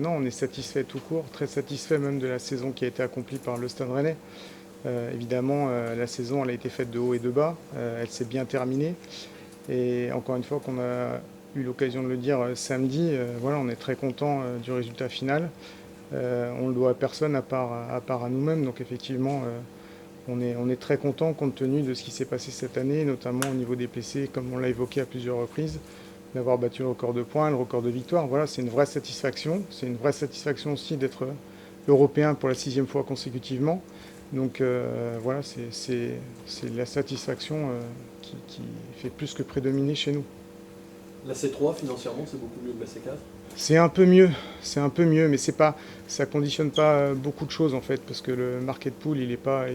Non, on est satisfait tout court, très satisfait même de la saison qui a été accomplie par le Stade Rennais. Évidemment, la saison elle a été faite de haut et de bas, elle s'est bien terminée. Et encore une fois, qu'on a eu l'occasion de le dire samedi, voilà, on est très content du résultat final. On ne le doit à personne à part à nous-mêmes. Donc effectivement, on est très content compte tenu de ce qui s'est passé cette année, notamment au niveau des PC, comme on l'a évoqué à plusieurs reprises, d'avoir battu le record de points, le record de victoires. Voilà, c'est une vraie satisfaction. C'est une vraie satisfaction aussi d'être européen pour la 6e fois consécutivement. Donc voilà, c'est la satisfaction qui fait plus que prédominer chez nous. La C3, financièrement, c'est beaucoup mieux que la C4. C'est un peu mieux, mais c'est pas, ça conditionne pas beaucoup de choses en fait, parce que le market pool il est pas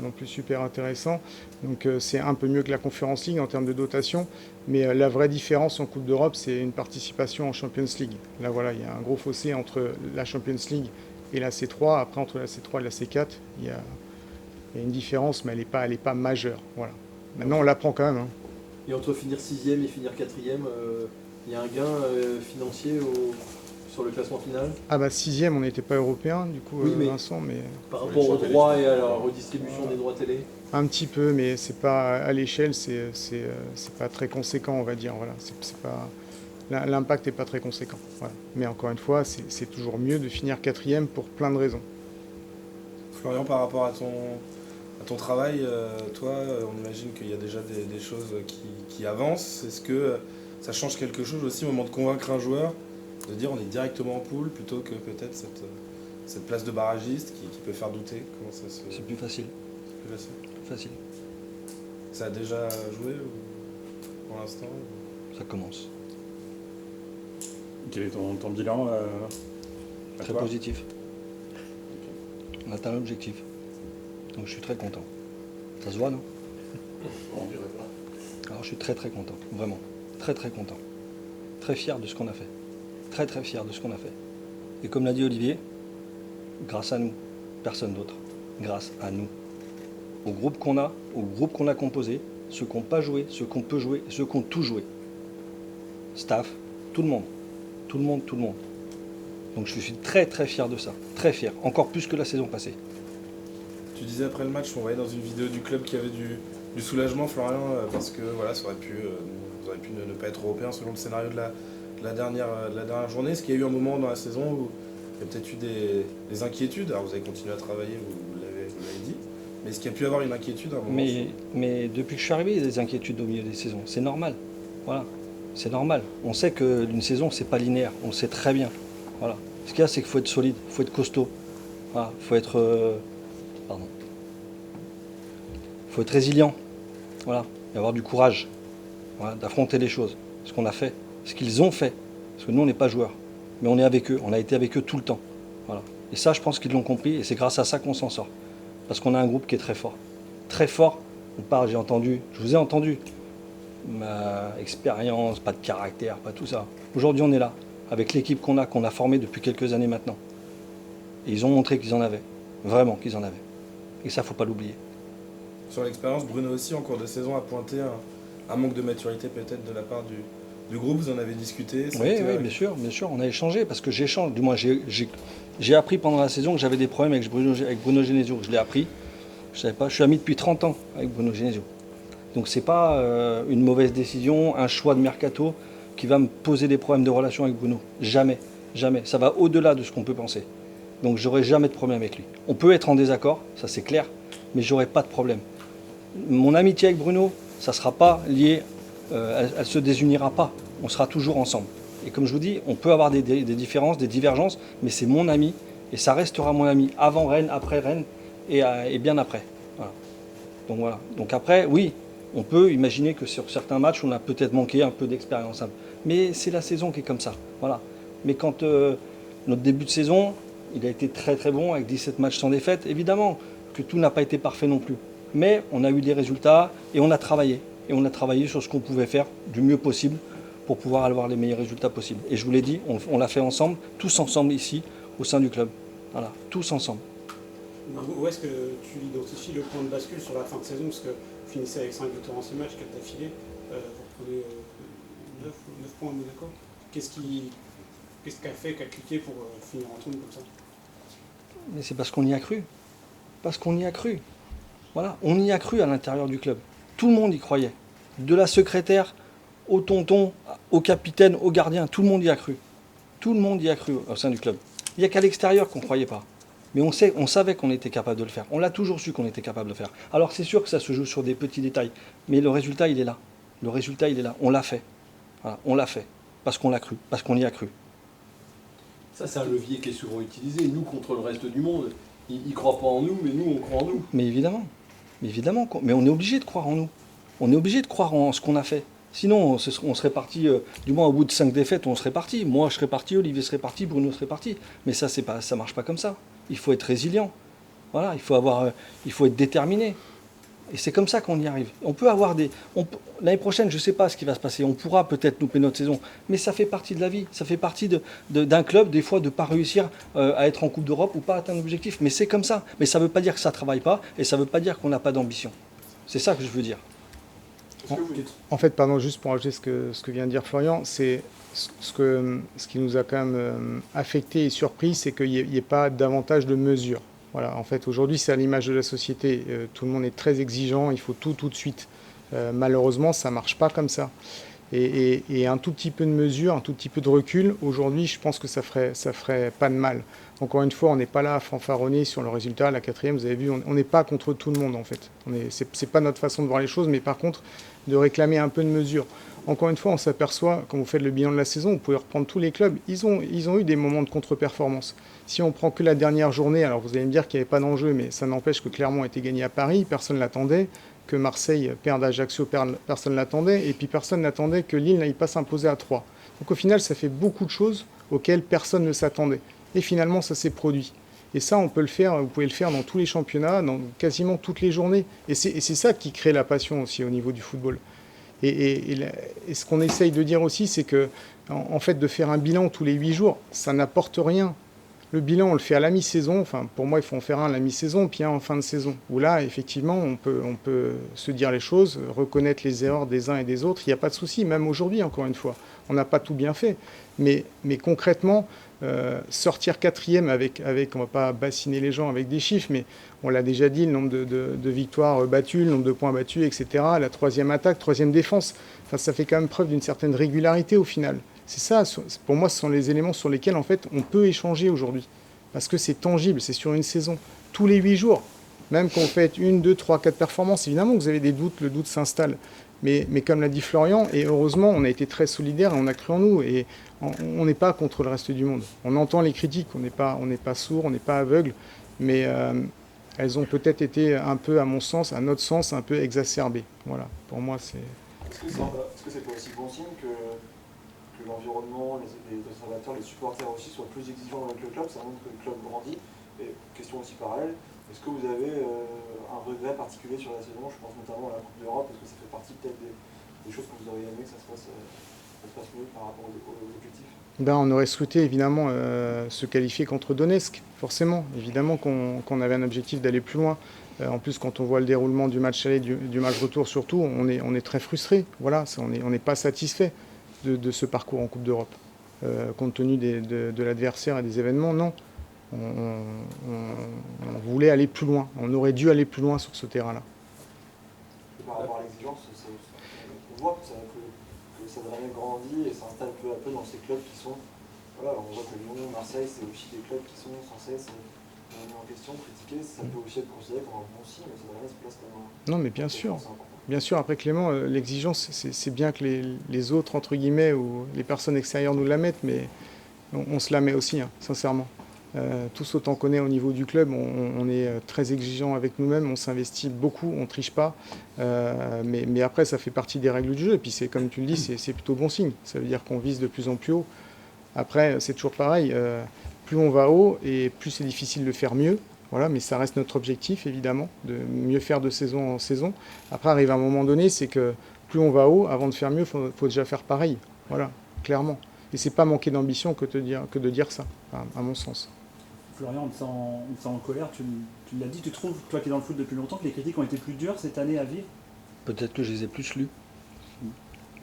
non plus super intéressant. Donc c'est un peu mieux que la Conference League en termes de dotation, mais la vraie différence en Coupe d'Europe, c'est une participation en Champions League. Là voilà, il y a un gros fossé entre la Champions League et la C3. Après entre la C3 et la C4, il y a une différence, mais elle est pas majeure. Voilà. Maintenant on l'apprend quand même, hein. Et entre finir 6e et finir 4e, il y a un gain financier sur le classement final. Ah bah 6e, on n'était pas européen, du coup Oui, mais Vincent, mais par rapport aux droits et à la redistribution des droits télé. un petit peu, mais c'est pas à l'échelle, c'est pas très conséquent, on va dire. Voilà, c'est pas l'impact n'est pas très conséquent. Voilà. Mais encore une fois, c'est toujours mieux de finir 4e pour plein de raisons. Florian, par rapport à ton travail, toi, on imagine qu'il y a déjà des choses qui avancent. Est-ce que ça change quelque chose aussi au moment de convaincre un joueur, de dire on est directement en poule plutôt que peut-être cette place de barragiste qui peut faire douter? Comment ça se... C'est plus facile. C'est plus facile. Plus facile. Ça a déjà joué pour l'instant? Ça commence. Quel est ton bilan Très positif. On atteint l'objectif. Donc je suis très content. Ça se voit, non? On dirait pas. Alors je suis très très content, vraiment. Très très content. Très fier de ce qu'on a fait. Très très fier de ce qu'on a fait. Et comme l'a dit Olivier, grâce à nous, personne d'autre. Grâce à nous. Au groupe qu'on a composé, ceux qui n'ont pas joué, ceux qui peut jouer, ceux qui ont tout joué. Staff, tout le monde. Tout le monde, tout le monde. Donc je suis très très fier de ça. Très fier. Encore plus que la saison passée. Tu disais après le match, on voyait dans une vidéo du club qu'il y avait du soulagement, Florian, parce que voilà, ça aurait pu, vous auriez pu ne pas être européen selon le scénario de la dernière journée. Est-ce qu'il y a eu un moment dans la saison où il y a peut-être eu des inquiétudes? Alors vous avez continué à travailler, vous l'avez dit, mais est-ce qu'il y a pu avoir une inquiétude à un moment? Mais depuis que je suis arrivé, il y a des inquiétudes au milieu des saisons. C'est normal. Voilà. C'est normal. On sait qu'une saison, c'est pas linéaire. On le sait très bien. Voilà. Ce qu'il y a, c'est qu'il faut être solide, il faut être costaud. Voilà. Il faut être. Il faut être résilient. Voilà. Et avoir du courage. Voilà. D'affronter les choses. Ce qu'on a fait. Ce qu'ils ont fait. Parce que nous, on n'est pas joueurs. Mais on est avec eux. On a été avec eux tout le temps. Voilà. Et ça, je pense qu'ils l'ont compris. Et c'est grâce à ça qu'on s'en sort. Parce qu'on a un groupe qui est très fort. Très fort. On parle, je vous ai entendu. Ma expérience, pas de caractère, pas tout ça. Aujourd'hui, on est là, avec l'équipe qu'on a formée depuis quelques années maintenant. Et ils ont montré qu'ils en avaient. Vraiment qu'ils en avaient. Et ça, faut pas l'oublier. Sur l'expérience, Bruno aussi, en cours de saison, a pointé un manque de maturité peut-être de la part du groupe. Vous en avez discuté? Oui, bien sûr, on a échangé, parce que j'échange. Du moins, j'ai appris pendant la saison que j'avais des problèmes avec Bruno Genesio. Je l'ai appris. Je savais pas. Je suis ami depuis 30 ans avec Bruno Genesio. Donc c'est pas une mauvaise décision, un choix de mercato qui va me poser des problèmes de relation avec Bruno. Jamais, jamais. Ça va au-delà de ce qu'on peut penser. Donc j'aurai jamais de problème avec lui. On peut être en désaccord, ça c'est clair, mais j'aurai pas de problème. Mon amitié avec Bruno, ça sera pas lié, elle se désunira pas. On sera toujours ensemble. Et comme je vous dis, on peut avoir des différences, des divergences, mais c'est mon ami et ça restera mon ami avant Rennes, après Rennes et bien après. Voilà. Donc voilà. Donc après, oui. On peut imaginer que sur certains matchs, on a peut-être manqué un peu d'expérience. Mais c'est la saison qui est comme ça. Voilà. Mais quand notre début de saison, il a été très très bon avec 17 matchs sans défaite, évidemment que tout n'a pas été parfait non plus. Mais on a eu des résultats et on a travaillé. Et on a travaillé sur ce qu'on pouvait faire du mieux possible pour pouvoir avoir les meilleurs résultats possibles. Et je vous l'ai dit, on l'a fait ensemble, tous ensemble ici, au sein du club. Voilà, tous ensemble. Où est-ce que tu identifies le point de bascule sur la fin de saison? Parce que vous finissez avec 5 victoires en 6 matchs, 4 d'affilée, vous reprenez 9 points à Monaco. Qu'est-ce qui Qu'est-ce qu'elle fait, qu'elle a cliqué pour finir en trône comme ça? Mais c'est parce qu'on y a cru. Parce qu'on y a cru. Voilà, on y a cru à l'intérieur du club. Tout le monde y croyait. De la secrétaire au tonton, au capitaine, au gardien, tout le monde y a cru. Tout le monde y a cru au sein du club. Il n'y a qu'à l'extérieur qu'on ne croyait pas. Mais on savait qu'on était capable de le faire. On l'a toujours su qu'on était capable de le faire. Alors c'est sûr que ça se joue sur des petits détails. Mais le résultat, il est là. Le résultat, il est là. On l'a fait. Voilà, on l'a fait. Parce qu'on l'a cru. Parce qu'on y a cru. Ça, c'est un levier qui est souvent utilisé. Nous, contre le reste du monde, ils ne croient pas en nous, mais nous, on croit en nous. Mais évidemment. Mais on est obligé de croire en nous. On est obligé de croire en ce qu'on a fait. Sinon, on serait parti, du moins au bout de 5 défaites, on serait parti. Moi, je serais parti, Olivier serait parti, Bruno serait parti. Mais ça, ça marche pas comme ça. Il faut être résilient. Voilà, il faut être déterminé. Et c'est comme ça qu'on y arrive. On peut avoir l'année prochaine, je ne sais pas ce qui va se passer. On pourra peut-être louper notre saison. Mais ça fait partie de la vie. Ça fait partie d'un club, des fois, de ne pas réussir à être en Coupe d'Europe ou pas atteindre l'objectif. Mais c'est comme ça. Mais ça ne veut pas dire que ça ne travaille pas. Et ça ne veut pas dire qu'on n'a pas d'ambition. C'est ça que je veux dire. En fait, pardon, juste pour ajouter ce que vient de dire Florian, c'est ce qui nous a quand même affecté et surpris, c'est qu'il n'y ait pas davantage de mesures. Voilà, en fait, aujourd'hui, c'est à l'image de la société. Tout le monde est très exigeant, il faut tout de suite. Malheureusement, ça ne marche pas comme ça. Et un tout petit peu de mesure, un tout petit peu de recul, aujourd'hui, je pense que ça ferait pas de mal. Encore une fois, on n'est pas là à fanfaronner sur le résultat. La 4e, vous avez vu, on n'est pas contre tout le monde, en fait. C'est pas notre façon de voir les choses, mais par contre, de réclamer un peu de mesure. Encore une fois, on s'aperçoit, quand vous faites le bilan de la saison, vous pouvez reprendre tous les clubs, ils ont eu des moments de contre-performance. Si on prend que la dernière journée, alors vous allez me dire qu'il n'y avait pas d'enjeu, mais ça n'empêche que Clermont a été gagné à Paris, personne ne l'attendait, que Marseille perde à Ajaccio, personne ne l'attendait, et puis personne n'attendait que Lille n'aille pas s'imposer à 3. Donc au final, ça fait beaucoup de choses auxquelles personne ne s'attendait. Et finalement, ça s'est produit. Et ça, on peut le faire, vous pouvez le faire dans tous les championnats, dans quasiment toutes les journées. Et c'est ça qui crée la passion aussi au niveau du football. Et ce qu'on essaye de dire aussi, c'est que, en fait, de faire un bilan tous les 8 jours, ça n'apporte rien. Le bilan, on le fait à la mi-saison. Enfin, pour moi, il faut en faire un à la mi-saison, puis un en fin de saison. Où là, effectivement, on peut se dire les choses, reconnaître les erreurs des uns et des autres. Il n'y a pas de souci, même aujourd'hui, encore une fois. On n'a pas tout bien fait. Mais concrètement, sortir 4e avec, on ne va pas bassiner les gens avec des chiffres, mais on l'a déjà dit, le nombre de victoires battues, le nombre de points battus, etc. La 3e attaque, 3e défense. Enfin, ça fait quand même preuve d'une certaine régularité au final. C'est ça, pour moi, ce sont les éléments sur lesquels, en fait, on peut échanger aujourd'hui. Parce que c'est tangible, c'est sur une saison. Tous les 8 jours, même quand vous faites 1, 2, 3, 4 performances, évidemment que vous avez des doutes, le doute s'installe. Mais comme l'a dit Florian, et heureusement, on a été très solidaires et on a cru en nous. Et on n'est pas contre le reste du monde. On entend les critiques, on n'est pas sourd, on n'est pas aveugle. Mais elles ont peut-être été un peu, à mon sens, à notre sens, un peu exacerbées. Voilà, pour moi, c'est... Est-ce que c'est pas aussi bon signe que l'environnement, les observateurs, les supporters aussi soient plus exigeants avec le club? Ça montre que le club grandit. Et question aussi parallèle, est-ce que vous avez un regret particulier sur la saison? Je pense notamment à la Coupe d'Europe, parce que ça fait partie peut-être des choses que vous auriez aimé que ça se passe mieux par rapport aux objectifs. On aurait souhaité évidemment se qualifier contre Donetsk, forcément. Évidemment qu'on avait un objectif d'aller plus loin. En plus, quand on voit le déroulement du match aller, du match retour surtout, on est très frustré. Voilà, on n'est pas satisfait de ce parcours en Coupe d'Europe. Compte tenu de l'adversaire et des événements, non. On voulait aller plus loin. On aurait dû aller plus loin sur ce terrain-là. Par rapport à l'exigence, on voit que ça vraiment grandit et s'installe peu à peu dans ces clubs qui sont... Voilà, on voit que Lyon, Marseille, c'est aussi des clubs qui sont sans cesse mis en question, critiqués. Ça peut aussi être considéré comme un bon signe, mais ça devrait se place comme un... Non, mais bien sûr. Bien sûr, après Clément, l'exigence, c'est bien que les autres, entre guillemets, ou les personnes extérieures nous la mettent, mais on se la met aussi, hein, sincèrement. Tous autant qu'on est au niveau du club, on est très exigeant avec nous-mêmes, on s'investit beaucoup, on ne triche pas. Mais après, ça fait partie des règles du jeu. Et puis, comme tu le dis, c'est plutôt bon signe. Ça veut dire qu'on vise de plus en plus haut. Après, c'est toujours pareil. Plus on va haut et plus c'est difficile de faire mieux. Voilà, mais ça reste notre objectif, évidemment, de mieux faire de saison en saison. Après, arrive un moment donné, c'est que plus on va haut, avant de faire mieux, il faut déjà faire pareil. Voilà, clairement. Et c'est pas manquer d'ambition que de dire ça, à mon sens. Florian, on te sent en colère, tu l'as dit, tu trouves, toi qui es dans le foot depuis longtemps, que les critiques ont été plus dures cette année à vivre? Peut-être que je les ai plus lues.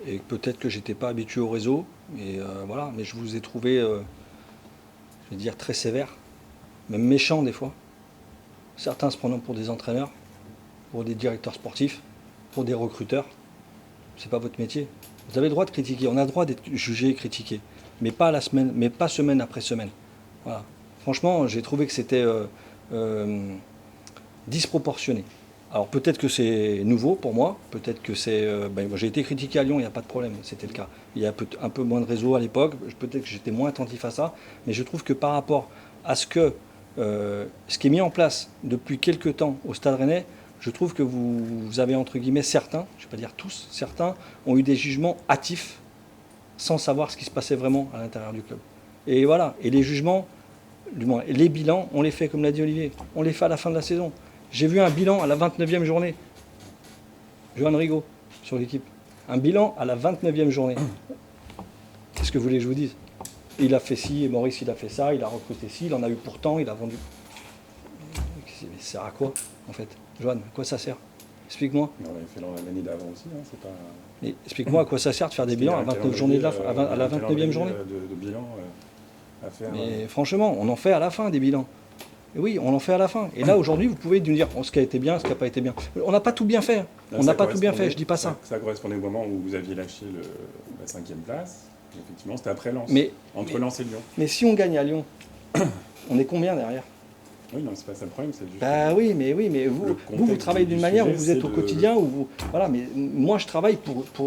et peut-être que j'étais pas habitué au réseau. Et voilà, mais je vous ai trouvé, je vais dire, très sévère, même méchant des fois. Certains se prenant pour des entraîneurs, pour des directeurs sportifs, pour des recruteurs. C'est pas votre métier. Vous avez le droit de critiquer. On a le droit d'être jugé et critiqué, mais pas à la semaine, mais pas semaine après semaine. Voilà. Franchement, j'ai trouvé que c'était disproportionné. Alors peut-être que c'est nouveau pour moi, peut-être que c'est... j'ai été critiqué à Lyon, il n'y a pas de problème, c'était le cas. Il y a un peu moins de réseau à l'époque, peut-être que j'étais moins attentif à ça, mais je trouve que par rapport à ce qui est mis en place depuis quelques temps au Stade Rennais, je trouve que vous avez, entre guillemets, certains, je ne vais pas dire tous, certains ont eu des jugements hâtifs sans savoir ce qui se passait vraiment à l'intérieur du club. Et voilà, et les jugements, du moins les bilans, on les fait, comme l'a dit Olivier, on les fait à la fin de la saison. J'ai vu un bilan à la 29e journée. Johan Rigaud, sur l'équipe. Un bilan à la 29e journée. Qu'est-ce que vous voulez que je vous dise? Il a fait ci, et Maurice il a fait ça, il a recruté ci, il en a eu pourtant, il a vendu. Mais ça sert à quoi, en fait? Johan, à quoi ça sert? Explique-moi. On l'avait fait l'année d'avant aussi, hein, c'est pas... Mais explique-moi à quoi ça sert de faire des bilans à 29 journées à la 29e journée. De bilan à faire. Mais franchement, on en fait à la fin des bilans. Et oui, on en fait à la fin. Et là, aujourd'hui, vous pouvez nous dire ce qui a été bien, ce qui n'a pas été bien. On n'a pas tout bien fait. On n'a pas tout bien fait, je dis pas ça. Ça correspondait au moment où vous aviez lâché la 5e place. Effectivement, c'était après Lens. Entre Lens et Lyon. Mais si on gagne à Lyon, on est combien derrière? Oui, non, c'est pas ça le problème, c'est juste... Bah oui, mais vous travaillez d'une manière où vous êtes au quotidien, où vous... Voilà, mais moi, je travaille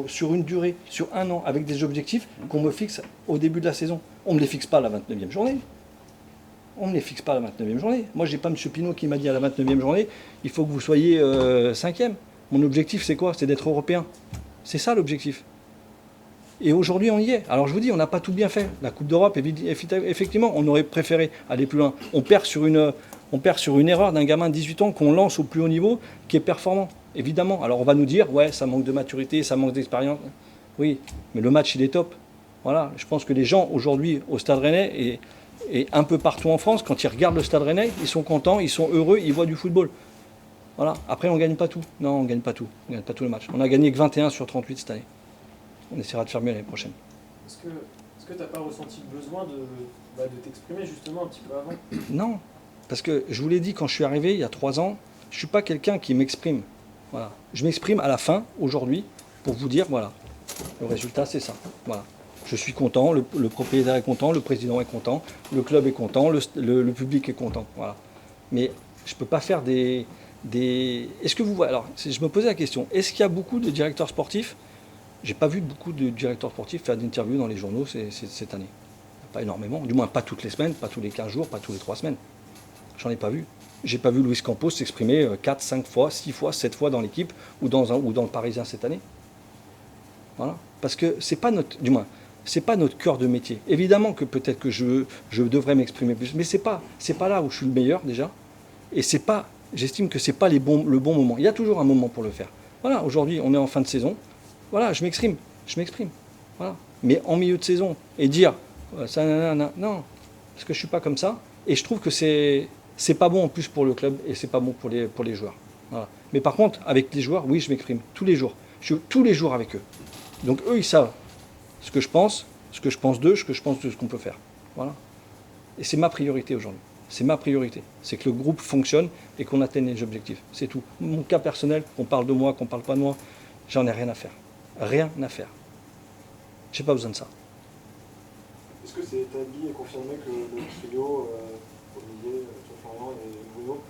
sur une durée, sur un an, avec des objectifs qu'on me fixe au début de la saison. On ne me les fixe pas à la 29e journée. On ne les fixe pas à la 29e journée. Moi, je n'ai pas M. Pinault qui m'a dit à la 29e journée, il faut que vous soyez 5e. Mon objectif, c'est quoi? C'est d'être européen. C'est ça l'objectif. Et aujourd'hui, on y est. Alors je vous dis, on n'a pas tout bien fait. La Coupe d'Europe, effectivement, on aurait préféré aller plus loin. On perd sur une erreur d'un gamin de 18 ans qu'on lance au plus haut niveau, qui est performant, évidemment. Alors on va nous dire, ouais, ça manque de maturité, ça manque d'expérience. Oui, mais le match, il est top. Voilà, je pense que les gens, aujourd'hui, au Stade Rennais, et un peu partout en France, quand ils regardent le Stade Rennais, ils sont contents, ils sont heureux, ils voient du football. Voilà. Après, on ne gagne pas tout. Non, on ne gagne pas tout. On ne gagne pas tout le match. On a gagné que 21 sur 38 cette année. On essaiera de faire mieux l'année prochaine. Est-ce que tu n'as pas ressenti le besoin de t'exprimer justement un petit peu avant? Non, parce que je vous l'ai dit quand je suis arrivé il y a 3 ans, je ne suis pas quelqu'un qui m'exprime. Voilà. Je m'exprime à la fin, aujourd'hui, pour vous dire, voilà, le résultat c'est ça. Voilà. Je suis content, le propriétaire est content, le président est content, le club est content, le public est content. Voilà. Mais je ne peux pas faire des... Est-ce que vous voyez... Alors, je me posais la question, est-ce qu'il y a beaucoup de directeurs sportifs? J'ai pas vu beaucoup de directeurs sportifs faire d'interviews dans les journaux cette année. Pas énormément, du moins pas toutes les semaines, pas tous les 15 jours, pas tous les 3 semaines. J'en ai pas vu. J'ai pas vu Luis Campos s'exprimer 4, 5 fois, 6 fois, 7 fois dans l'équipe ou dans le Parisien cette année. Voilà. Parce que c'est pas notre cœur de métier. Évidemment que peut-être que je devrais m'exprimer plus, mais c'est pas là où je suis le meilleur déjà. Et j'estime que c'est pas le bon moment. Il y a toujours un moment pour le faire. Voilà, aujourd'hui on est en fin de saison. Voilà, je m'exprime. Voilà. Mais en milieu de saison, et dire ça, non, parce que je suis pas comme ça. Et je trouve que c'est pas bon en plus pour le club et c'est pas bon pour les joueurs. Voilà. Mais par contre, avec les joueurs, oui, je m'exprime tous les jours. Je suis tous les jours avec eux. Donc eux, ils savent ce que je pense d'eux, ce que je pense de ce qu'on peut faire. Voilà. Et c'est ma priorité aujourd'hui. C'est ma priorité. C'est que le groupe fonctionne et qu'on atteigne les objectifs. C'est tout. Mon cas personnel, qu'on parle de moi, qu'on parle pas de moi, j'en ai rien à faire. Rien à faire. J'ai pas besoin de ça. Est-ce que c'est établi et confirmé que le trio, Olivier, Florian et Bruno,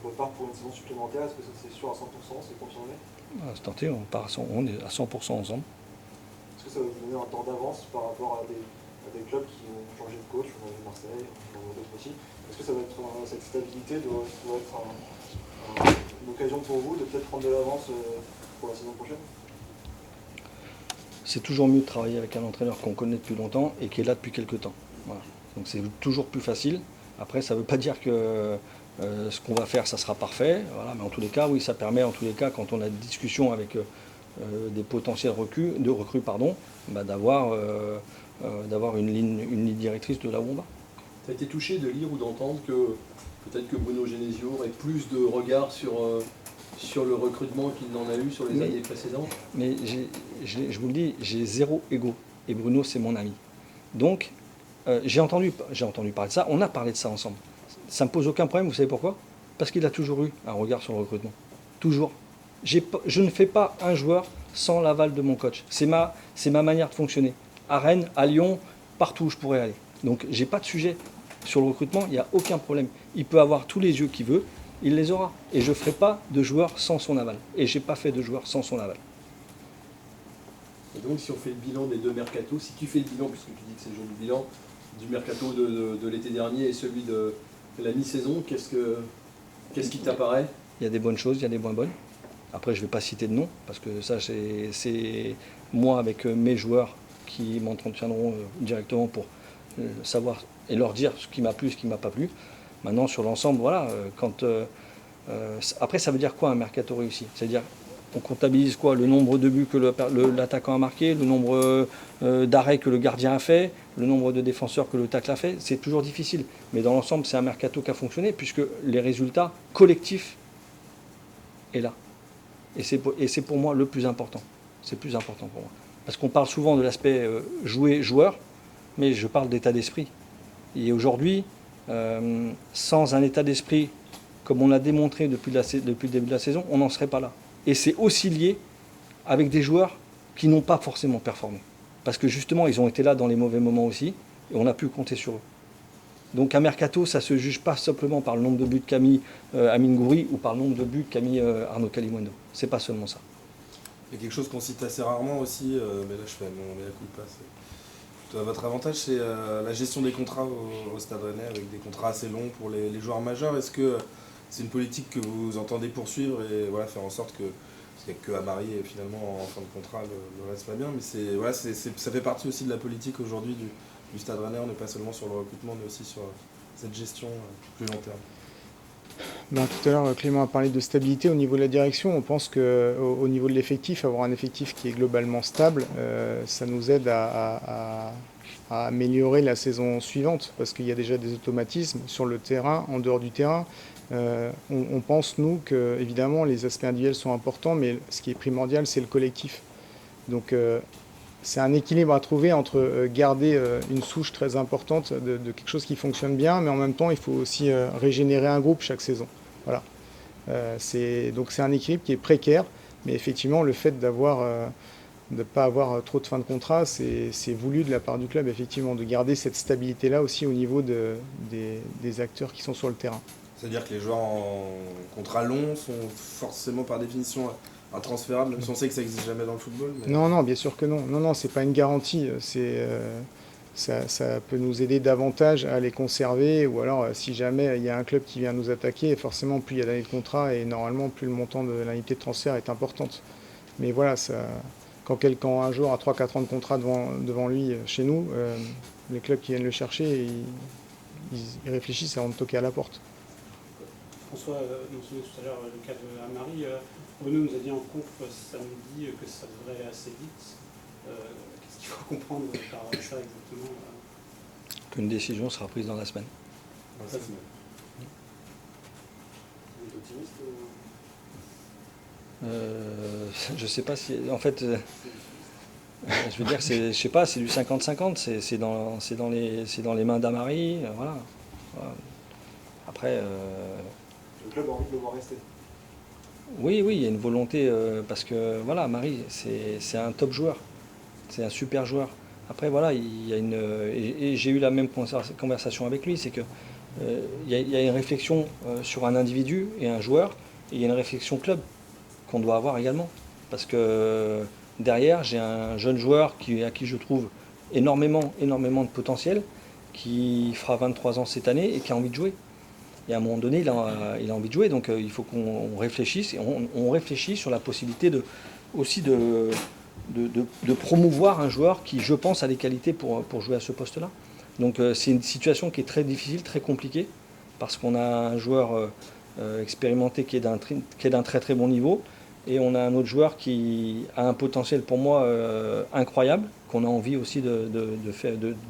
repart pour une saison supplémentaire? Est-ce que c'est sûr à 100%? C'est confirmé? C'est tenté, on est à 100% ensemble. Est-ce que ça va vous donner un temps d'avance par rapport à des clubs qui ont changé de coach, ont changé de Marseille, d'autres aussi? Est-ce que ça va être cette stabilité doit être une occasion pour vous de peut-être prendre de l'avance pour la saison prochaine? C'est toujours mieux de travailler avec un entraîneur qu'on connaît depuis longtemps et qui est là depuis quelques temps. Voilà. Donc c'est toujours plus facile. Après, ça ne veut pas dire que ce qu'on va faire, ça sera parfait. Voilà. Mais en tous les cas, oui, ça permet, en tous les cas, quand on a des discussions avec des potentiels recrues, d'avoir une ligne directrice de là où on va. Tu as été touché de lire ou d'entendre que peut-être que Bruno Genesio aurait plus de regard sur sur le recrutement qu'il n'en a eu sur les années précédentes? Mais je vous le dis, j'ai zéro ego. Et Bruno, c'est mon ami. Donc, j'ai entendu parler de ça. On a parlé de ça ensemble. Ça ne me pose aucun problème. Vous savez pourquoi? Parce qu'il a toujours eu un regard sur le recrutement. Toujours. Je ne fais pas un joueur sans l'aval de mon coach. C'est ma manière de fonctionner. À Rennes, à Lyon, partout où je pourrais aller. Donc, j'ai pas de sujet sur le recrutement. Il n'y a aucun problème. Il peut avoir tous les yeux qu'il veut. Il les aura. Et je ne ferai pas de joueur sans son aval. Et je n'ai pas fait de joueur sans son aval. Et donc, si on fait le bilan des deux mercatos, si tu fais le bilan, puisque tu dis que c'est le jour du bilan, du mercato de l'été dernier et celui de la mi-saison, qu'est-ce qui t'apparaît? Il y a des bonnes choses, il y a des moins bonnes. Après, je ne vais pas citer de nom, parce que ça, c'est moi avec mes joueurs qui m'entretiendront directement pour savoir et leur dire ce qui m'a plu, ce qui ne m'a pas plu. Maintenant, sur l'ensemble, voilà. Après, ça veut dire quoi un mercato réussi? C'est-à-dire, on comptabilise quoi? Le nombre de buts que l'attaquant a marqué, le nombre d'arrêts que le gardien a fait, le nombre de défenseurs que le tacle a fait. C'est toujours difficile. Mais dans l'ensemble, c'est un mercato qui a fonctionné, puisque les résultats collectifs est là. Et c'est pour moi le plus important. C'est le plus important pour moi. Parce qu'on parle souvent de l'aspect joueur, mais je parle d'état d'esprit. Et aujourd'hui, sans un état d'esprit, comme on l'a démontré depuis le début de la saison, on n'en serait pas là. Et c'est aussi lié avec des joueurs qui n'ont pas forcément performé. Parce que justement, ils ont été là dans les mauvais moments aussi, et on a pu compter sur eux. Donc un mercato, ça ne se juge pas simplement par le nombre de buts qu'a mis Amine Gouiri ou par le nombre de buts qu'a mis Arnaud Kalimundo. C'est pas seulement ça. Il y a quelque chose qu'on cite assez rarement aussi, mais là je fais mon mea culpa. Votre avantage, c'est la gestion des contrats au Stade Rennais, avec des contrats assez longs pour les joueurs majeurs. Est-ce que c'est une politique que vous entendez poursuivre et voilà, faire en sorte que, parce qu'il n'y a que Amari finalement en fin de contrat, le reste va bien, mais voilà, ça fait partie aussi de la politique aujourd'hui du Stade Rennais. On n'est pas seulement sur le recrutement, mais aussi sur cette gestion plus long terme. Tout à l'heure, Clément a parlé de stabilité au niveau de la direction. On pense qu'au niveau de l'effectif, avoir un effectif qui est globalement stable, ça nous aide à améliorer la saison suivante, parce qu'il y a déjà des automatismes sur le terrain, en dehors du terrain. On pense, nous, que évidemment les aspects individuels sont importants, mais ce qui est primordial, c'est le collectif. Donc c'est un équilibre à trouver entre garder une souche très importante de quelque chose qui fonctionne bien, mais en même temps, il faut aussi régénérer un groupe chaque saison. Voilà. Donc c'est un équilibre qui est précaire, mais effectivement, le fait de ne pas avoir trop de fin de contrat, c'est voulu de la part du club, effectivement, de garder cette stabilité-là aussi au niveau des acteurs qui sont sur le terrain. C'est-à-dire que les joueurs en contrat long sont forcément par définition intransférables, même si on sait que ça n'existe jamais dans le football. Mais... Non, bien sûr que non. Non, c'est pas une garantie. Ça peut nous aider davantage à les conserver, ou alors si jamais il y a un club qui vient nous attaquer, forcément plus il y a d'années de contrat et normalement plus le montant de l'indemnité de transfert est importante. Mais voilà, quand un joueur a 3-4 ans de contrat devant lui chez nous, les clubs qui viennent le chercher, ils réfléchissent avant de toquer à la porte. François mentionnait tout à l'heure le cas de Amari. Bruno nous a dit en conf samedi que ça devrait assez vite. Qu'est-ce qu'il faut comprendre par ça exactement? Qu'une décision sera prise dans la semaine. Vous êtes optimiste Je sais pas si... En fait, je veux dire, je sais pas, c'est du 50-50. C'est dans les mains d'Amari. Voilà. Après... Le club a envie de le voir rester. Oui, il y a une volonté, parce que voilà, Marie, c'est un top joueur, c'est un super joueur. Après, voilà, il y a et j'ai eu la même conversation avec lui, c'est que il y a une réflexion sur un individu et un joueur, et il y a une réflexion club qu'on doit avoir également. Parce que derrière, j'ai un jeune joueur à qui je trouve énormément de potentiel, qui fera 23 ans cette année et qui a envie de jouer. Et à un moment donné, il a envie de jouer, donc il faut qu'on réfléchisse, et on réfléchit sur la possibilité aussi de promouvoir un joueur qui, je pense, a les qualités pour jouer à ce poste-là. Donc c'est une situation qui est très difficile, très compliquée, parce qu'on a un joueur expérimenté qui est d'un très très bon niveau, et on a un autre joueur qui a un potentiel pour moi incroyable, qu'on a envie aussi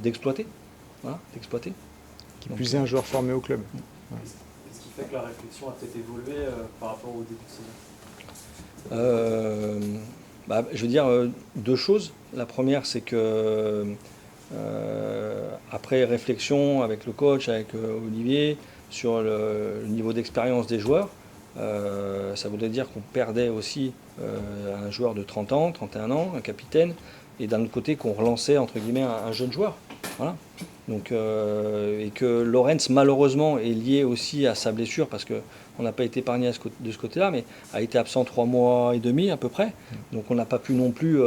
d'exploiter. Voilà, d'exploiter. Qui plus est un joueur formé au club. Qu'est-ce qui fait que la réflexion a peut-être évolué par rapport au début de saison? Je veux dire deux choses. La première, c'est que après réflexion avec le coach, avec Olivier, sur le niveau d'expérience des joueurs, ça voudrait dire qu'on perdait aussi un joueur de 30 ans, 31 ans, un capitaine, et d'un autre côté qu'on relançait entre guillemets un jeune joueur. Voilà. Donc, et que Lorenz malheureusement est lié aussi à sa blessure parce qu'on n'a pas été épargné de ce côté-là, mais a été absent 3 mois et demi à peu près. Donc on n'a pas pu non plus,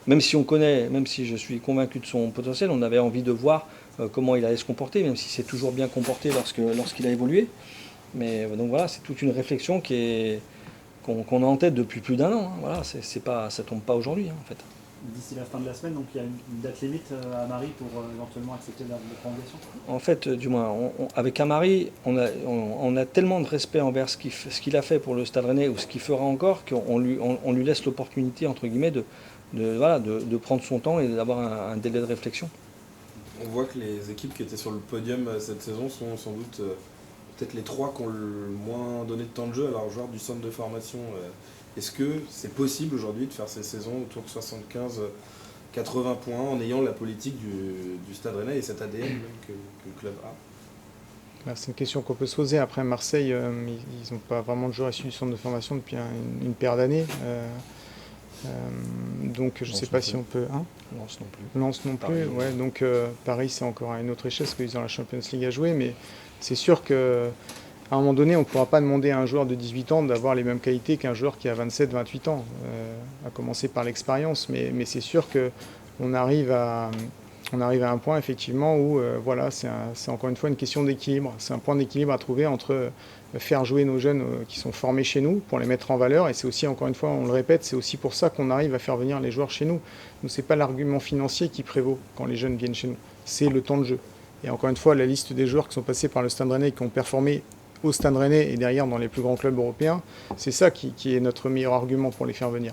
même si je suis convaincu de son potentiel, on avait envie de voir comment il allait se comporter, même si c'est toujours bien comporté lorsqu'il a évolué. Mais donc voilà, c'est toute une réflexion qu'on a en tête depuis plus d'1 an. Hein. Voilà, ça tombe pas aujourd'hui en fait. D'ici la fin de la semaine, donc il y a une date limite à Amari pour éventuellement accepter la prolongation. En fait, du moins, avec Amari, on a tellement de respect envers ce qu'il a fait pour le Stade Rennais ou ce qu'il fera encore qu'on lui laisse l'opportunité, entre guillemets, de prendre son temps et d'avoir un délai de réflexion. On voit que les équipes qui étaient sur le podium cette saison sont sans doute peut-être les 3 qui ont le moins donné de temps de jeu à leurs joueurs du centre de formation. Est-ce que c'est possible aujourd'hui de faire ces saisons autour de 75-80 points en ayant la politique du Stade Rennais et cet ADN même que le club a? C'est une question qu'on peut se poser. Après, Marseille, ils n'ont pas vraiment de joueurs issus du centre de formation depuis une paire d'années. Donc je ne sais pas si on peut... Lens non plus. Lens non plus, Paris, ouais. Donc Paris, c'est encore à une autre échelle parce qu'ils ont la Champions League à jouer. Mais c'est sûr que... À un moment donné, on ne pourra pas demander à un joueur de 18 ans d'avoir les mêmes qualités qu'un joueur qui a 27-28 ans, à commencer par l'expérience. Mais c'est sûr qu'on arrive à un point effectivement où voilà, c'est encore une fois une question d'équilibre. C'est un point d'équilibre à trouver entre faire jouer nos jeunes qui sont formés chez nous pour les mettre en valeur. Et c'est aussi, encore une fois, on le répète, c'est aussi pour ça qu'on arrive à faire venir les joueurs chez nous. Nous, ce n'est pas l'argument financier qui prévaut quand les jeunes viennent chez nous, c'est le temps de jeu. Et encore une fois, la liste des joueurs qui sont passés par le Stade Rennais et qui ont performé au Stade Rennais et derrière dans les plus grands clubs européens, c'est ça qui est notre meilleur argument pour les faire venir.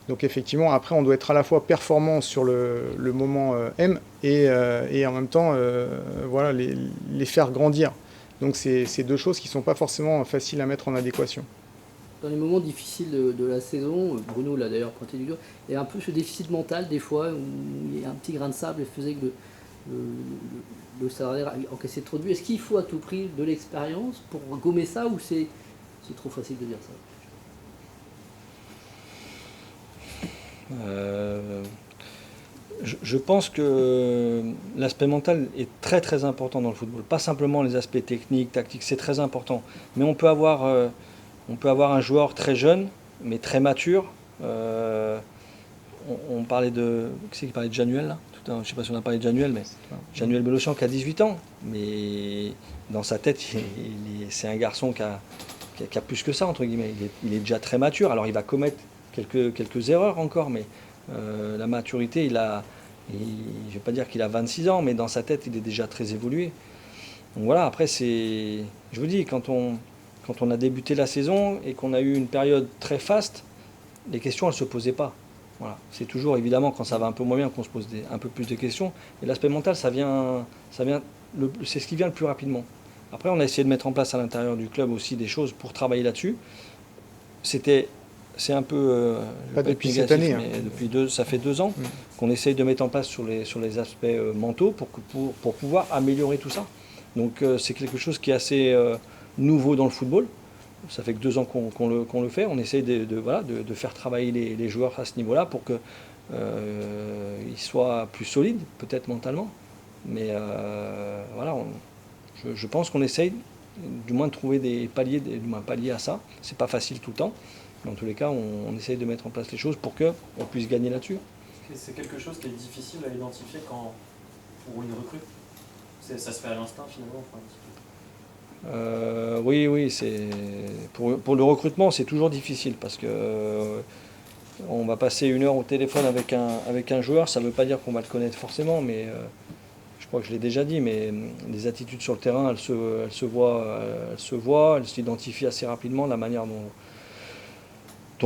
Donc effectivement, après, on doit être à la fois performant sur le moment M et en même temps voilà, les faire grandir. Donc c'est deux choses qui ne sont pas forcément faciles à mettre en adéquation. Dans les moments difficiles de la saison, Bruno l'a d'ailleurs pointé du doigt, il y a un peu ce déficit mental des fois, où il y a un petit grain de sable et faisait que le Stade encaissait trop de buts. Est-ce qu'il faut à tout prix de l'expérience pour gommer ça ou c'est trop facile de dire ça? Je pense que l'aspect mental est très très important dans le football. Pas simplement les aspects techniques, tactiques, c'est très important. Mais on peut avoir un joueur très jeune, mais très mature. On parlait de... Qui c'est qui parlait de Januel là ? Je ne sais pas si on a parlé de Januel, mais Januel Belochamp qui a 18 ans. Mais dans sa tête, c'est un garçon qui a plus que ça, entre guillemets. Il est déjà très mature. Alors il va commettre quelques erreurs encore, mais la maturité, je ne vais pas dire qu'il a 26 ans, mais dans sa tête, il est déjà très évolué. Donc voilà, après, je vous dis, quand on a débuté la saison et qu'on a eu une période très faste, les questions, elles ne se posaient pas. Voilà. C'est toujours, évidemment, quand ça va un peu moins bien, qu'on se pose un peu plus de questions. Et l'aspect mental, c'est ce qui vient le plus rapidement. Après, on a essayé de mettre en place à l'intérieur du club aussi des choses pour travailler là-dessus. C'est un peu... pas depuis négatif, cette année. Mais ça fait 2 ans qu'on essaye de mettre en place sur les aspects mentaux pour pouvoir améliorer tout ça. Donc c'est quelque chose qui est assez nouveau dans le football. Ça fait que 2 ans qu'on le fait. On essaye de faire travailler les joueurs à ce niveau-là pour qu'ils soient plus solides, peut-être mentalement. Mais voilà, je pense qu'on essaye du moins de trouver des paliers à ça. C'est pas facile tout le temps. Mais en tous les cas, on essaye de mettre en place les choses pour qu'on puisse gagner là-dessus. C'est quelque chose qui est difficile à identifier pour une recrue. Ça se fait à l'instinct finalement. Oui, c'est pour le recrutement, c'est toujours difficile parce que on va passer 1 heure au téléphone avec un joueur. Ça ne veut pas dire qu'on va le connaître forcément, mais je crois que je l'ai déjà dit. Mais les attitudes sur le terrain, elles se voient, elles s'identifient assez rapidement. La manière dont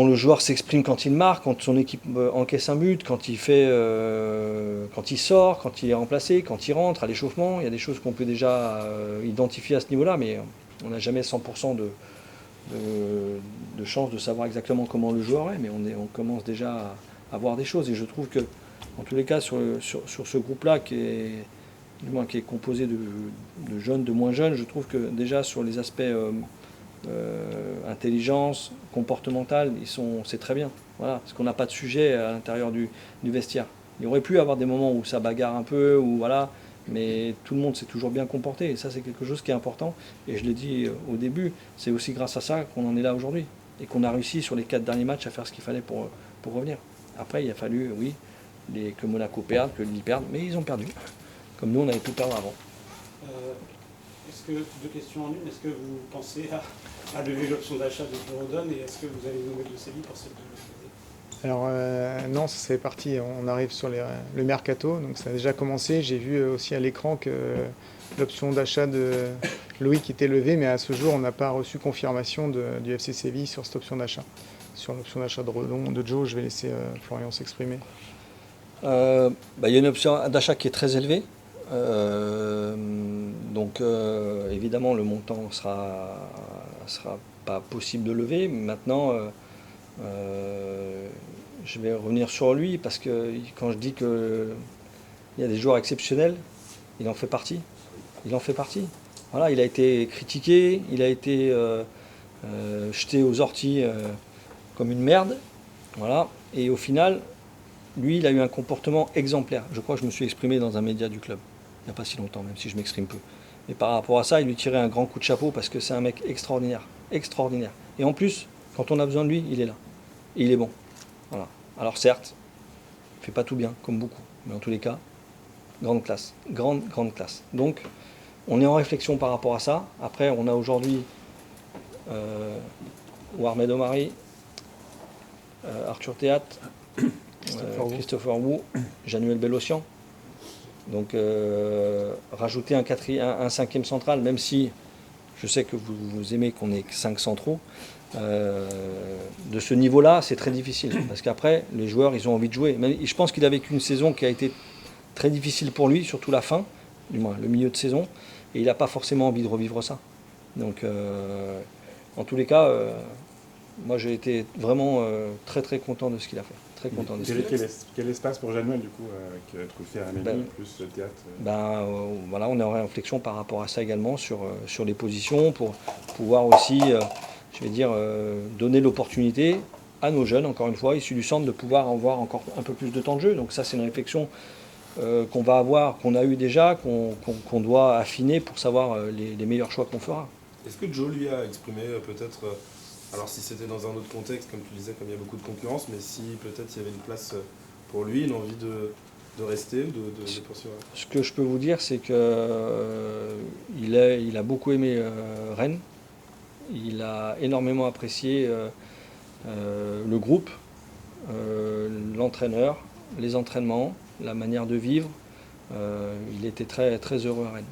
le joueur s'exprime quand il marque, quand son équipe encaisse un but, quand il sort, quand il est remplacé, quand il rentre à l'échauffement. Il y a des choses qu'on peut déjà identifier à ce niveau-là, mais on n'a jamais 100% de chance de savoir exactement comment le joueur est, mais on commence déjà à voir des choses. Et je trouve que, en tous les cas, sur ce groupe-là, qui est composé de jeunes, de moins jeunes, je trouve que déjà sur les aspects intelligence, comportementale, c'est très bien. Voilà, parce qu'on n'a pas de sujet à l'intérieur du vestiaire. Il aurait pu y avoir des moments où ça bagarre un peu, ou voilà, mais tout le monde s'est toujours bien comporté. Et ça, c'est quelque chose qui est important. Et je l'ai dit au début, c'est aussi grâce à ça qu'on en est là aujourd'hui. Et qu'on a réussi sur les 4 derniers matchs à faire ce qu'il fallait pour revenir. Après, il a fallu, oui, que Monaco perde, que Lille perde, mais ils ont perdu. Comme nous, on avait pu perdre avant. Deux questions en une, est-ce que vous pensez à lever l'option d'achat de Jorodon et est-ce que vous avez nommé de Séville pour cette deux? Alors non, c'est parti, on arrive sur le mercato, donc ça a déjà commencé. J'ai vu aussi à l'écran que l'option d'achat de Loïc était levée, mais à ce jour, on n'a pas reçu confirmation du FC Séville sur cette option d'achat. Sur l'option d'achat de Redon, de Joe, je vais laisser Florian s'exprimer. Il y a une option d'achat qui est très élevée. Donc évidemment, le montant sera pas possible de lever. Maintenant, je vais revenir sur lui parce que quand je dis qu'il y a des joueurs exceptionnels, il en fait partie. Il en fait partie. Voilà, il a été critiqué, il a été jeté aux orties comme une merde. Voilà. Et au final, lui, il a eu un comportement exemplaire. Je crois que je me suis exprimé dans un média du club, il n'y a pas si longtemps, même si je m'exprime peu. Et par rapport à ça, il lui tirait un grand coup de chapeau parce que c'est un mec extraordinaire. Extraordinaire. Et en plus, quand on a besoin de lui, il est là. Et il est bon. Voilà. Alors certes, il ne fait pas tout bien, comme beaucoup. Mais en tous les cas, grande classe. Grande classe. Donc, on est en réflexion par rapport à ça. Après, on a aujourd'hui Warmed Omari, Arthur Théat, Christopher Wu, Januel Bellocian. Donc rajouter un cinquième central, même si je sais que vous aimez qu'on ait 5 centraux, de ce niveau-là, c'est très difficile. Parce qu'après, les joueurs, ils ont envie de jouer. Mais je pense qu'il a vécu une saison qui a été très difficile pour lui, surtout la fin, du moins le milieu de saison, et il n'a pas forcément envie de revivre ça. Donc en tous les cas, moi j'ai été vraiment très très content de ce qu'il a fait. Très content de ce qu'il a fait. Quel espace pour Januel du coup, avec Troufier et Amélie, plus le théâtre voilà, on est en réflexion par rapport à ça également sur les positions, pour pouvoir aussi, je vais dire, donner l'opportunité à nos jeunes, encore une fois, issus du centre, de pouvoir avoir encore un peu plus de temps de jeu. Donc ça, c'est une réflexion qu'on va avoir, qu'on a eu déjà, qu'on doit affiner pour savoir les meilleurs choix qu'on fera. Est-ce que Joe lui a exprimé peut-être, alors si c'était dans un autre contexte, comme tu disais, comme il y a beaucoup de concurrence, mais si peut-être il y avait une place pour lui, une envie de rester ou de poursuivre? Ce que je peux vous dire, c'est qu'il a beaucoup aimé Rennes. Il a énormément apprécié le groupe, l'entraîneur, les entraînements, la manière de vivre. Il était très, très heureux à Rennes.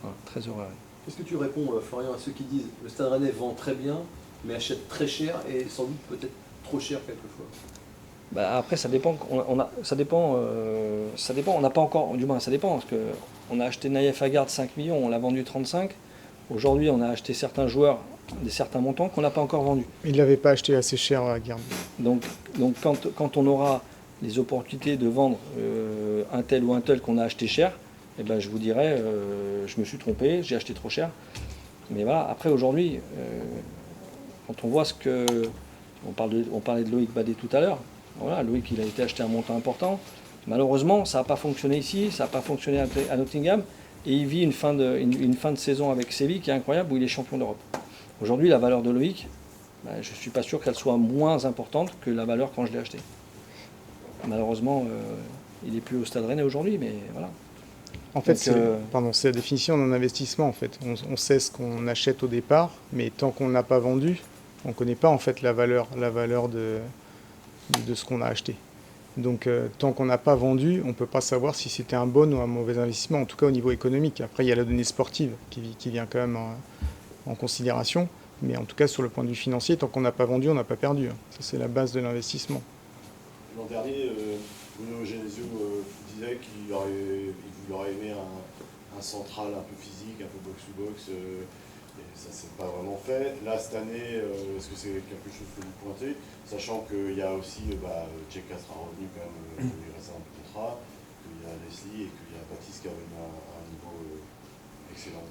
Voilà, très heureux à Rennes. Qu'est-ce que tu réponds, Florian, à ceux qui disent le Stade Rennais vend très bien, mais achète très cher et sans doute peut-être trop cher quelquefois? Après, ça dépend. Ça dépend. On n'a pas encore. Du moins, ça dépend parce que on a acheté Naïef Aguerd 5 millions, on l'a vendu 35. Aujourd'hui, on a acheté certains joueurs des certains montants qu'on n'a pas encore vendus. Il ne l'avait pas acheté assez cher à Aguerd. Donc quand on aura les opportunités de vendre un tel ou un tel qu'on a acheté cher, eh ben, je vous dirais, je me suis trompé, j'ai acheté trop cher. Mais voilà, après aujourd'hui, quand on voit ce que... On parlait de Loïc Badet tout à l'heure. Voilà, Loïc, il a été acheté un montant important. Malheureusement, ça n'a pas fonctionné ici, ça n'a pas fonctionné à Nottingham. Et il vit une fin de saison avec Séville qui est incroyable, où il est champion d'Europe. Aujourd'hui, la valeur de Loïc, je ne suis pas sûr qu'elle soit moins importante que la valeur quand je l'ai acheté. Malheureusement, il n'est plus au Stade Rennais aujourd'hui, mais voilà. En fait, c'est la définition d'un investissement. En fait. On sait ce qu'on achète au départ, mais tant qu'on n'a pas vendu, on ne connaît pas en fait la valeur de ce qu'on a acheté. Donc tant qu'on n'a pas vendu, on ne peut pas savoir si c'était un bon ou un mauvais investissement, en tout cas au niveau économique. Après, il y a la donnée sportive qui vient quand même en considération, mais en tout cas sur le point de vue financier, tant qu'on n'a pas vendu, on n'a pas perdu. Ça, c'est la base de l'investissement. L'an dernier, Bruno Genesio disait qu'il aurait aimé un central un peu physique, un peu box-to-box, Et ça s'est pas vraiment fait. Là, cette année, est-ce que c'est quelque chose que vous pointez, sachant qu'il y a aussi, Tcheka sera revenu quand même, il reste un peu de contrat, qu'il y a Leslie et qu'il y a Baptiste qui est revenu à un niveau excellent.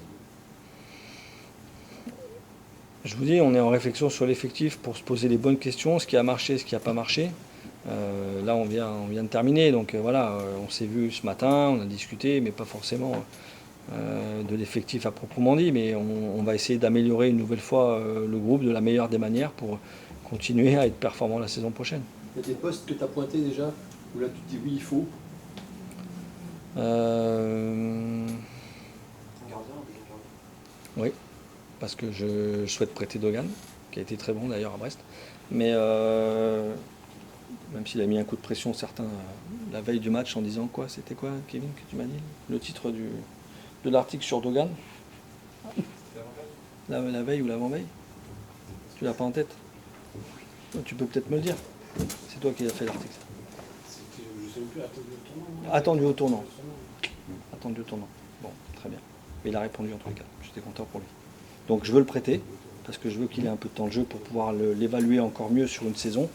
Je vous dis, on est en réflexion sur l'effectif pour se poser les bonnes questions, ce qui a marché, ce qui n'a pas marché. Là, on vient de terminer, donc voilà, on s'est vu ce matin, on a discuté, mais pas forcément de l'effectif à proprement dit, mais on va essayer d'améliorer une nouvelle fois le groupe de la meilleure des manières pour continuer à être performant la saison prochaine. Il y a des postes que tu as pointés déjà, où là tu te dis oui, il faut. Oui, parce que je souhaite prêter Dogan, qui a été très bon d'ailleurs à Brest, mais même s'il a mis un coup de pression certain la veille du match en disant quoi, c'était quoi Kevin que tu m'as dit, le titre de l'article sur Dogan, la veille ou l'avant-veille, tu l'as pas en tête? Tu peux peut-être me le dire, c'est toi qui as fait l'article. Je sais plus, Attendu au tournant. Attendu au tournant. Bon, très bien. Mais il a répondu en tous les cas. J'étais content pour lui. Donc je veux le prêter, parce que je veux qu'il ait un peu de temps de jeu pour pouvoir l'évaluer encore mieux sur une saison.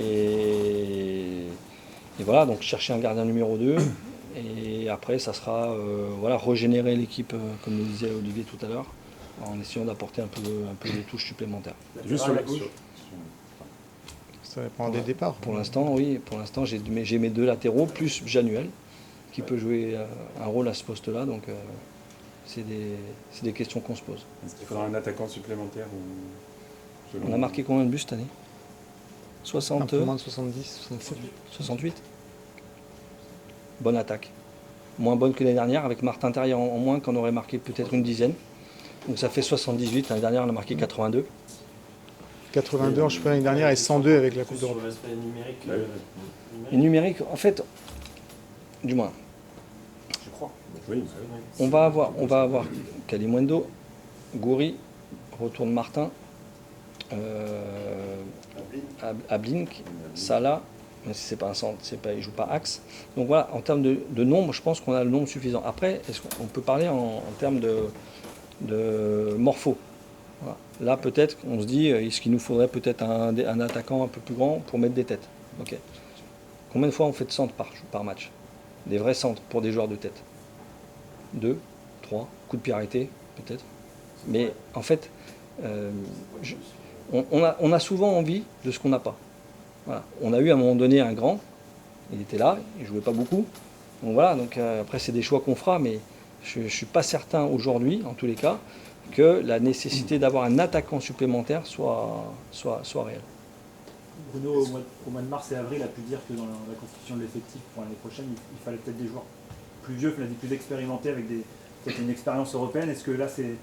Et voilà, donc chercher un gardien numéro 2. Et après, ça sera régénérer l'équipe, comme le disait Olivier tout à l'heure, en essayant d'apporter un peu des touches supplémentaires. Juste sur la gauche. Ça va prendre des départs. Pour l'instant, oui. Pour l'instant, j'ai mes 2 latéraux, plus Januel, qui peut jouer un rôle à ce poste-là. Donc, c'est des questions qu'on se pose. Est-ce qu'il faudra un attaquant supplémentaire On a marqué combien de buts cette année? 60, un peu moins de 70, 67. 68. Bonne attaque. Moins bonne que l'année dernière, avec Martin Terrier en moins, qu'on aurait marqué peut-être une dizaine. Donc ça fait 78. L'année dernière, on a marqué 82. 82 en championnat l'année dernière et 102 avec la Coupe d'Europe. Sur l'aspect numérique, Et numérique, en fait, du moins, je crois. Oui. on va avoir Kalimundo, Goury, retour de Martin, Ablink, Salah, même si c'est pas un centre, il joue pas axe. Donc voilà, en termes de nombre, je pense qu'on a le nombre suffisant. Après, est-ce qu'on peut parler en termes de morpho? Voilà. Là, peut-être, on se dit, est-ce qu'il nous faudrait peut-être un attaquant un peu plus grand pour mettre des têtes? Ok. Combien de fois on fait de centres par match? Des vrais centres pour des joueurs de tête? 2, 3, coup de pied arrêté, peut-être. Mais en fait, on a souvent envie de ce qu'on n'a pas. Voilà. On a eu à un moment donné un grand, il était là, il ne jouait pas beaucoup. Donc voilà, après c'est des choix qu'on fera, mais je ne suis pas certain aujourd'hui, en tous les cas, que la nécessité d'avoir un attaquant supplémentaire soit réelle. Bruno, au mois de mars et avril, a pu dire que dans la constitution de l'effectif pour l'année prochaine, il fallait peut-être des joueurs plus vieux, plus expérimentés, avec peut-être une expérience européenne. Est-ce que là, c'est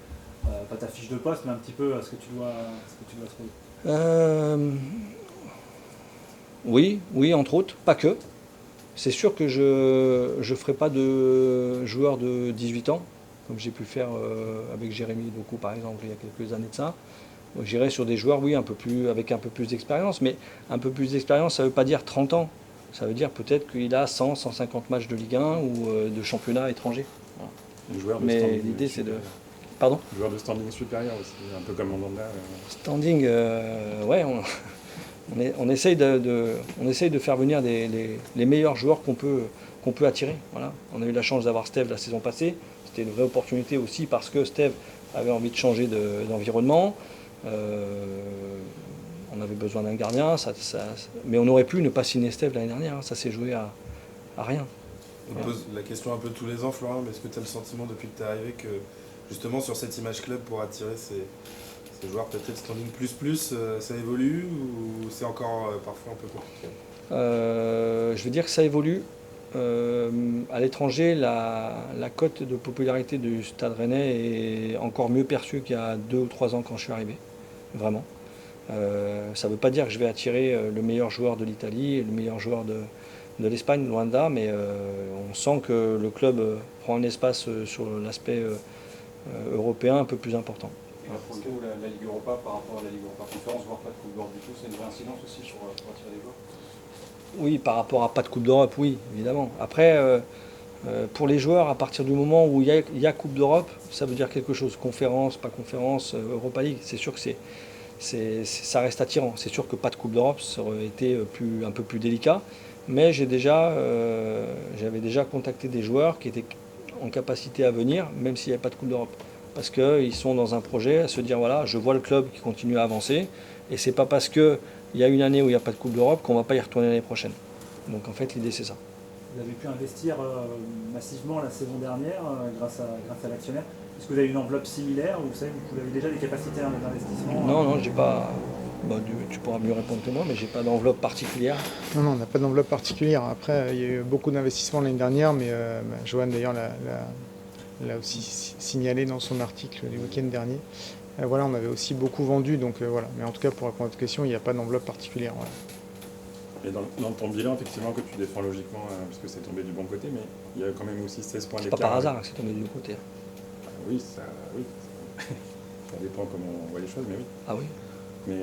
pas ta fiche de poste, mais un petit peu ce que tu dois trouver? Oui, entre autres, pas que. C'est sûr que je ne ferai pas de joueurs de 18 ans, comme j'ai pu faire avec Jérémy Doku par exemple il y a quelques années de ça. J'irai sur des joueurs, oui, avec un peu plus d'expérience, mais un peu plus d'expérience, ça ne veut pas dire 30 ans. Ça veut dire peut-être qu'il a 100, 150 matchs de Ligue 1 ou de championnat étranger. Voilà. Mais l'idée, c'est de... Pardon ? Joueur de standing supérieur aussi, un peu comme Mandanda. Standing, ouais, on essaye de faire venir les meilleurs joueurs qu'on peut attirer. Voilà. On a eu la chance d'avoir Steve la saison passée. C'était une vraie opportunité aussi parce que Steve avait envie de changer d'environnement. On avait besoin d'un gardien, mais on aurait pu ne pas signer Steve l'année dernière. Ça s'est joué à rien. On pose la question un peu tous les ans, Florian, mais est-ce que tu as le sentiment depuis que tu es arrivé que justement sur cette image club pour attirer ces joueurs peut-être standing plus, ça évolue ou c'est encore parfois un peu compliqué? Je veux dire que ça évolue. À l'étranger, la cote de popularité du Stade Rennais est encore mieux perçue qu'il y a 2 ou 3 ans quand je suis arrivé. Vraiment. Ça ne veut pas dire que je vais attirer le meilleur joueur de l'Italie et le meilleur joueur de l'Espagne, loin de là, mais on sent que le club prend un espace sur l'aspect européen un peu plus important. Et là, pour le coup, la Ligue Europa par rapport à la Ligue Europa Conférence, voire pas de Coupe d'Europe du tout, c'est une vraie incidence aussi pour attirer des joueurs? Oui, par rapport à pas de Coupe d'Europe, oui, évidemment. Après, Pour les joueurs, à partir du moment où il y a Coupe d'Europe, ça veut dire quelque chose. Conférence, pas conférence, Europa League, c'est sûr que ça reste attirant. C'est sûr que pas de Coupe d'Europe, ça aurait été un peu plus délicat. Mais j'avais déjà contacté des joueurs qui étaient en capacité à venir, même s'il n'y a pas de Coupe d'Europe. Parce qu'ils sont dans un projet à se dire, voilà, je vois le club qui continue à avancer. Et c'est pas parce qu'il y a une année où il n'y a pas de Coupe d'Europe qu'on ne va pas y retourner l'année prochaine. Donc en fait, l'idée, c'est ça. Vous avez pu investir massivement la saison dernière grâce à l'actionnaire. Est-ce que vous avez une enveloppe similaire ou vous avez déjà des capacités d'investissement? Non, j'ai pas. Tu pourras mieux répondre que moi, mais j'ai pas d'enveloppe particulière. Non, on n'a pas d'enveloppe particulière. Après, il y a eu beaucoup d'investissements l'année dernière, mais Johan d'ailleurs l'a aussi signalé dans son article du week-end dernier. Voilà, on avait aussi beaucoup vendu, donc voilà. Mais en tout cas, pour répondre à votre question, il n'y a pas d'enveloppe particulière. Voilà. Et dans ton bilan, effectivement, que tu défends logiquement, parce que c'est tombé du bon côté, mais il y a quand même aussi 16 points d'écart. C'est pas par hasard que c'est tombé du bon côté. Oui, ça dépend comment on voit les choses, mais oui. Ah oui. Mais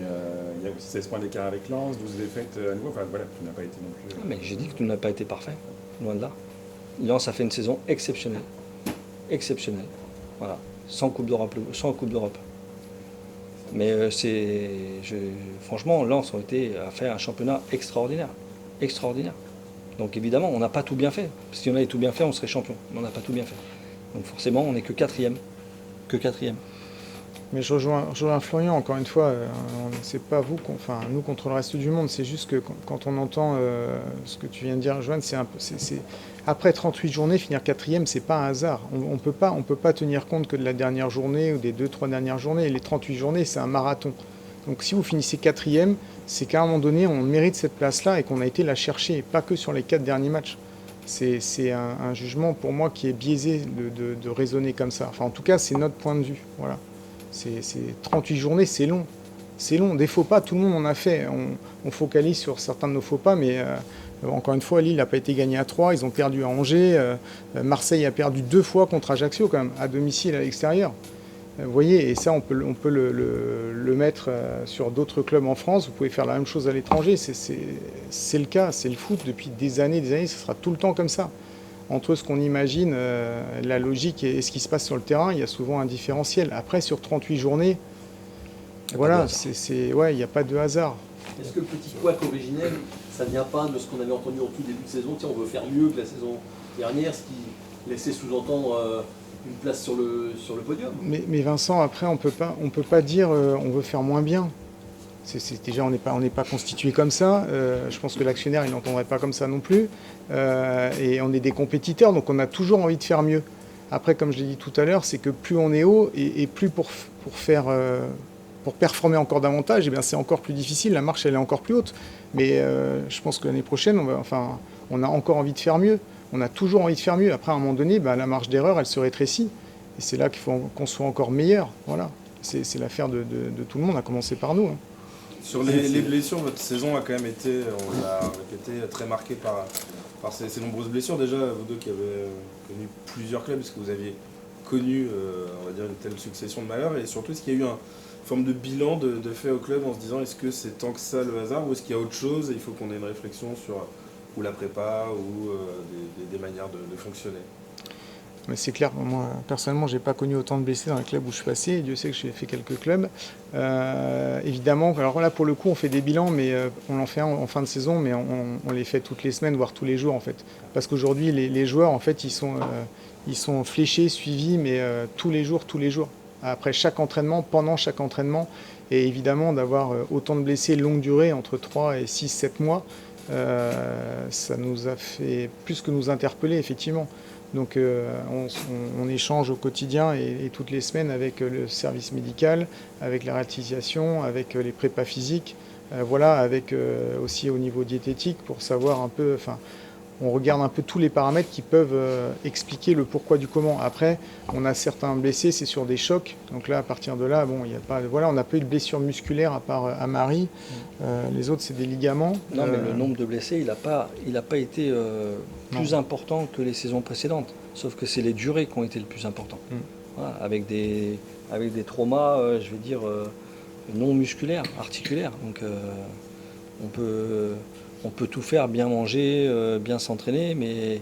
il y a aussi 16 points d'écart avec Lens, 12 défaites à nouveau. Enfin voilà, tu n'as pas été non plus. Mais j'ai dit que tu n'as pas été parfait, loin de là. Lens a fait une saison exceptionnelle. Exceptionnelle. Voilà. Sans Coupe d'Europe. Mais franchement, Lens a fait un championnat extraordinaire. Extraordinaire. Donc évidemment, on n'a pas tout bien fait. Si on avait tout bien fait, on serait champion. Mais on n'a pas tout bien fait. Donc forcément, on n'est que quatrième. Mais je rejoins Florian, encore une fois, c'est pas nous contre le reste du monde, c'est juste que quand on entend ce que tu viens de dire, Johan, après 38 journées, finir quatrième, c'est pas un hasard. On peut pas tenir compte que de la dernière journée ou des 2-3 dernières journées. Les 38 journées, c'est un marathon. Donc si vous finissez quatrième, c'est qu'à un moment donné, on mérite cette place-là et qu'on a été la chercher, et pas que sur les 4 derniers matchs. C'est un jugement pour moi qui est biaisé de raisonner comme ça. Enfin, en tout cas, c'est notre point de vue. Voilà. C'est 38 journées, c'est long. C'est long. Des faux pas, tout le monde en a fait. On focalise sur certains de nos faux pas, mais encore une fois, Lille n'a pas été gagné à 3. Ils ont perdu à Angers. Marseille a perdu 2 fois contre Ajaccio, quand même, à domicile, à l'extérieur. Vous voyez, et ça, on peut le mettre sur d'autres clubs en France. Vous pouvez faire la même chose à l'étranger. C'est le cas, c'est le foot depuis des années, ce sera tout le temps comme ça. Entre ce qu'on imagine, la logique et ce qui se passe sur le terrain, il y a souvent un différentiel. Après, sur 38 journées, voilà, il n'y a pas de hasard. Est-ce que le petit couac originel, ça ne vient pas de ce qu'on avait entendu en tout début de saison? Tiens, on veut faire mieux que la saison dernière, ce qui laissait sous-entendre une place sur le podium. Mais Vincent, après, on peut pas dire on veut faire moins bien. Déjà, on n'est pas constitué comme ça. Je pense que l'actionnaire, il n'entendrait pas comme ça non plus. Et on est des compétiteurs, donc on a toujours envie de faire mieux. Après, comme je l'ai dit tout à l'heure, c'est que plus on est haut et plus pour performer encore davantage, c'est encore plus difficile. La marche, elle est encore plus haute. Mais je pense que l'année prochaine, on a encore envie de faire mieux. On a toujours envie de faire mieux. Après, à un moment donné, la marge d'erreur, elle se rétrécit. Et c'est là qu'il faut qu'on soit encore meilleur. Voilà. C'est l'affaire de tout le monde, à commencer par nous. Sur les blessures, votre saison a quand même été, on l'a répété, très marquée par ces nombreuses blessures. Déjà, vous deux qui avez connu plusieurs clubs, est-ce que vous aviez connu, on va dire, une telle succession de malheurs? Et surtout, est-ce qu'il y a eu une forme de bilan de fait au club en se disant est-ce que c'est tant que ça le hasard ou est-ce qu'il y a autre chose et il faut qu'on ait une réflexion sur ou la prépa ou des manières de fonctionner? Mais c'est clair, moi personnellement, j'ai pas connu autant de blessés dans les clubs où je suis passé. Dieu sait que j'ai fait quelques clubs. Évidemment, alors là pour le coup, on fait des bilans, mais on en fait un en fin de saison, mais on les fait toutes les semaines, voire tous les jours en fait. Parce qu'aujourd'hui, les joueurs en fait, ils sont fléchés, suivis, mais tous les jours. Après chaque entraînement, pendant chaque entraînement, et évidemment d'avoir autant de blessés longue durée, entre 3 et 6-7 mois, ça nous a fait plus que nous interpeller effectivement. Donc on échange au quotidien et toutes les semaines avec le service médical, avec la réalisation, avec les prépas physiques, avec aussi au niveau diététique pour savoir un peu, on regarde un peu tous les paramètres qui peuvent expliquer le pourquoi du comment. Après, on a certains blessés, c'est sur des chocs. Donc là, à partir de là, il y a pas, on n'a pas eu de blessure musculaire à part Amari. Les autres, c'est des ligaments. Non, mais le nombre de blessés, il n'a pas été plus important que les saisons précédentes. Sauf que c'est les durées qui ont été le plus important. Voilà, avec des traumas, je vais dire, non musculaires, articulaires. Donc on peut tout faire, bien manger, bien s'entraîner, mais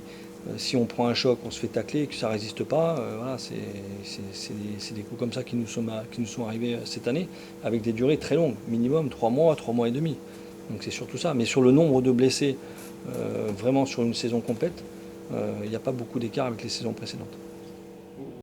Si on prend un choc, on se fait tacler et que ça ne résiste pas, voilà, c'est des coups comme ça qui nous sont arrivés cette année, avec des durées très longues, minimum 3 mois, 3 mois et demi. Donc c'est surtout ça. Mais sur le nombre de blessés, vraiment sur une saison complète, il n'y a pas beaucoup d'écart avec les saisons précédentes.